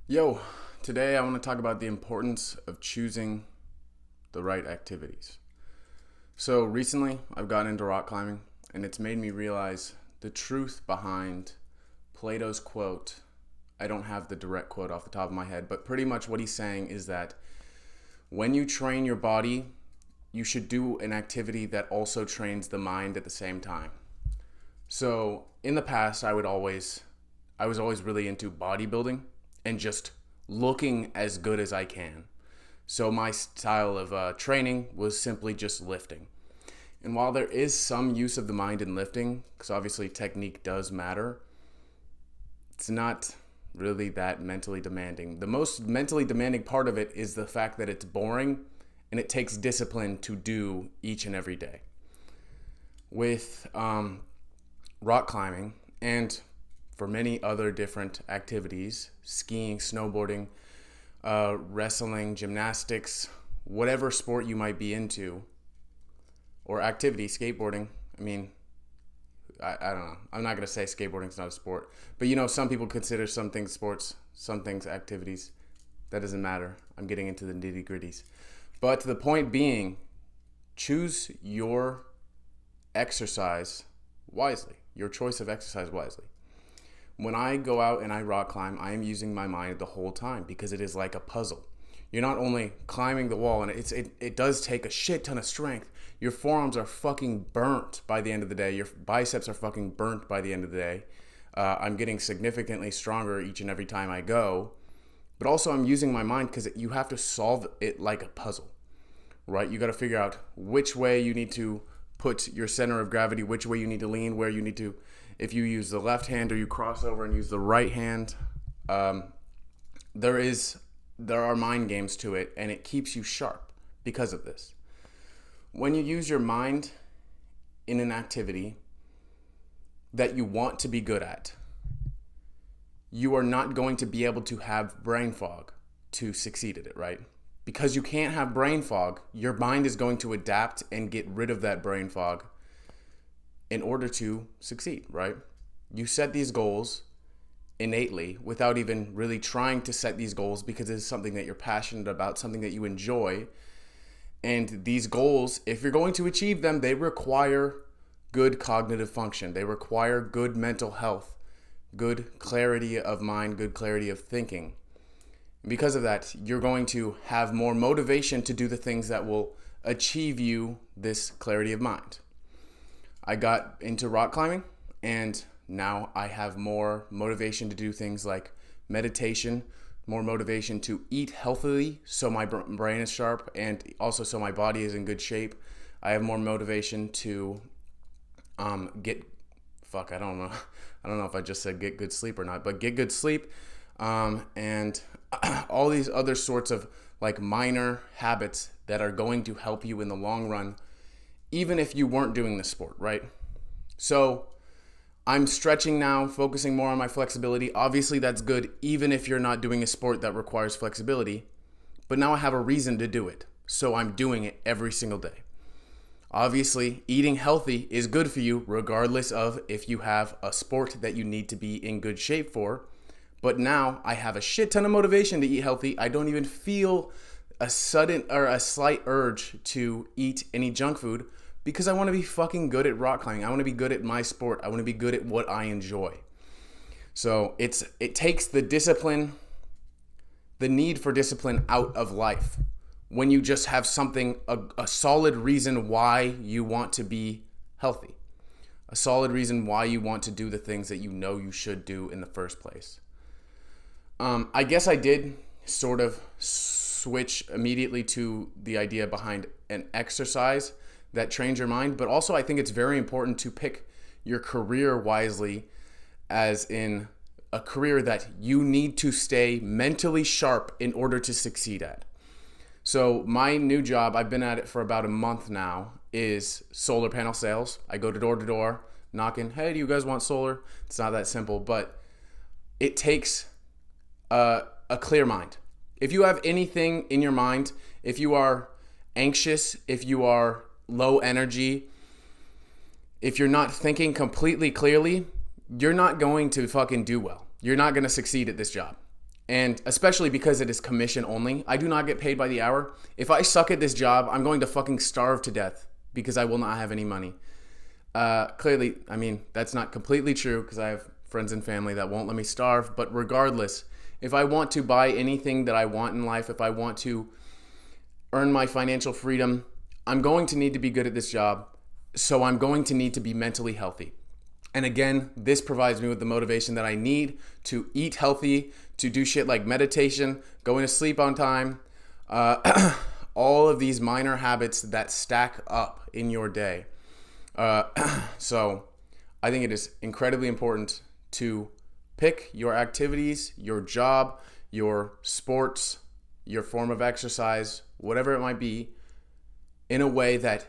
Yo, today I want to talk about the importance of choosing the right activities. So, recently I've gotten into rock climbing, and it's made me realize the truth behind Plato's quote. I don't have the direct quote off the top of my head, but pretty much what he's saying is that when you train your body, you should do an activity that also trains the mind at the same time. So, in the past, I was always really into bodybuilding and just looking as good as I can. So my style of training was simply just lifting. And while there is some use of the mind in lifting, because obviously technique does matter, it's not really that mentally demanding. The most mentally demanding part of it is the fact that it's boring and it takes discipline to do each and every day. With rock climbing and for many other different activities, skiing, snowboarding, wrestling, gymnastics, whatever sport you might be into, or activity, skateboarding. I mean, I don't know. I'm not going to say skateboarding's not a sport. But some people consider some things sports, some things activities. That doesn't matter. I'm getting into the nitty gritties. But the point being, choose your exercise wisely, your choice of exercise wisely. When I go out and I rock climb, I am using my mind the whole time because it is like a puzzle. You're not only climbing the wall, and it does take a shit ton of strength. Your forearms are fucking burnt by the end of the day. Your biceps are fucking burnt by the end of the day. I'm getting significantly stronger each and every time I go. But also I'm using my mind because you have to solve it like a puzzle, right? You got to figure out which way you need to put your center of gravity, which way you need to lean, where you need to, if you use the left hand or you cross over and use the right hand. There are mind games to it, and it keeps you sharp because of this. When you use your mind in an activity that you want to be good at, you are not going to be able to have brain fog to succeed at it, right? Because you can't have brain fog, your mind is going to adapt and get rid of that brain fog in order to succeed, right? You set these goals innately without even really trying to set these goals because it's something that you're passionate about, something that you enjoy. And these goals, if you're going to achieve them, they require good cognitive function. They require good mental health, good clarity of mind, good clarity of thinking. Because of that, you're going to have more motivation to do the things that will achieve you this clarity of mind. I got into rock climbing, and now I have more motivation to do things like meditation, more motivation to eat healthily so my brain is sharp and also so my body is in good shape. I have more motivation to I don't know if I just said get good sleep or not, but get good sleep and all these other sorts of like minor habits that are going to help you in the long run, even if you weren't doing the sport, right? So I'm stretching now, focusing more on my flexibility. Obviously, that's good even if you're not doing a sport that requires flexibility. But now I have a reason to do it. So I'm doing it every single day. Obviously, eating healthy is good for you regardless of if you have a sport that you need to be in good shape for. But now I have a shit ton of motivation to eat healthy. I don't even feel a sudden or a slight urge to eat any junk food because I want to be fucking good at rock climbing. I want to be good at my sport. I want to be good at what I enjoy. So it takes the discipline, the need for discipline out of life when you just have something, a solid reason why you want to be healthy. A solid reason why you want to do the things that you know you should do in the first place. I guess I did sort of switch immediately to the idea behind an exercise that trains your mind, but also I think it's very important to pick your career wisely, as in a career that you need to stay mentally sharp in order to succeed at. So my new job, I've been at it for about a month now, is solar panel sales. I go door to door, knocking, hey, do you guys want solar? It's not that simple, but it takes a clear mind. If you have anything in your mind, if you are anxious, if you are low energy, if you're not thinking completely clearly, you're not going to fucking do well. You're not going to succeed at this job. And especially because it is commission only. I do not get paid by the hour. If I suck at this job, I'm going to fucking starve to death because I will not have any money. Clearly, I mean, that's not completely true because I have friends and family that won't let me starve. But regardless, if I want to buy anything that I want in life, if I want to earn my financial freedom, I'm going to need to be good at this job. So I'm going to need to be mentally healthy. And again, this provides me with the motivation that I need to eat healthy, to do shit like meditation, going to sleep on time, all of these minor habits that stack up in your day. So I think it is incredibly important to pick your activities, your job, your sports, your form of exercise, whatever it might be, in a way that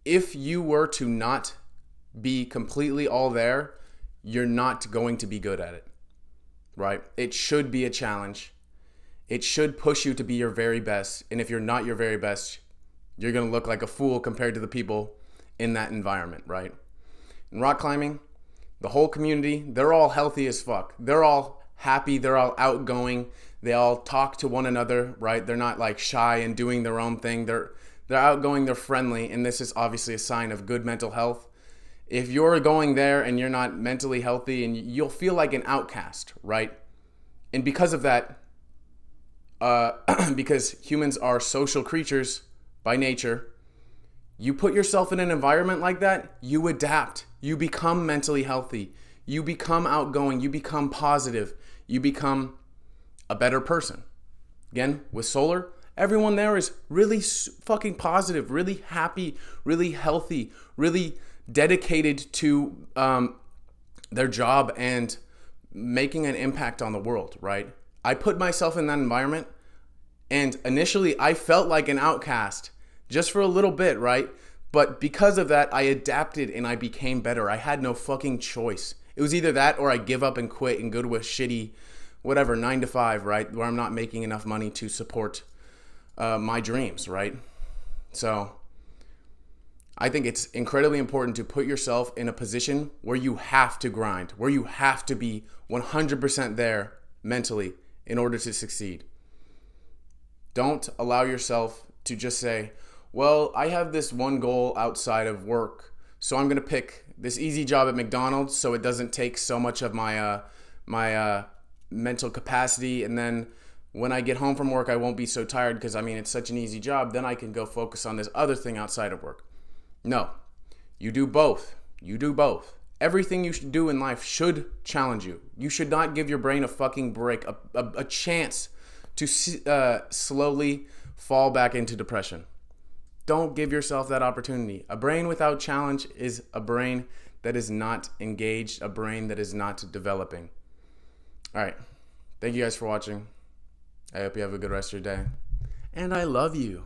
if you were to not be completely all there, you're not going to be good at it, right? It should be a challenge. It should push you to be your very best. And if you're not your very best, you're going to look like a fool compared to the people in that environment, right? In rock climbing, the whole community, they're all healthy as fuck. They're all happy. They're all outgoing. They all talk to one another, right? They're not like shy and doing their own thing. They're outgoing. They're friendly. And this is obviously a sign of good mental health. If you're going there and you're not mentally healthy, and you'll feel like an outcast, right? And because of that, because humans are social creatures by nature, you put yourself in an environment like that, you adapt. You become mentally healthy. You become outgoing. You become positive. You become a better person. Again, with solar, everyone there is really fucking positive, really happy, really healthy, really dedicated to their job and making an impact on the world, right? I put myself in that environment, and initially I felt like an outcast just for a little bit, right? But because of that, I adapted and I became better. I had no fucking choice. It was either that or I give up and quit and go to a shitty, whatever, 9 to 5, right? Where I'm not making enough money to support my dreams, right? So I think it's incredibly important to put yourself in a position where you have to grind, where you have to be 100% there mentally in order to succeed. Don't allow yourself to just say, well, I have this one goal outside of work, so I'm going to pick this easy job at McDonald's so it doesn't take so much of my mental capacity, and then when I get home from work, I won't be so tired because, I mean, it's such an easy job, then I can go focus on this other thing outside of work. No, you do both. You do both. Everything you should do in life should challenge you. You should not give your brain a fucking break, a chance to slowly fall back into depression. Don't give yourself that opportunity. A brain without challenge is a brain that is not engaged, a brain that is not developing. All right. Thank you guys for watching. I hope you have a good rest of your day. And I love you.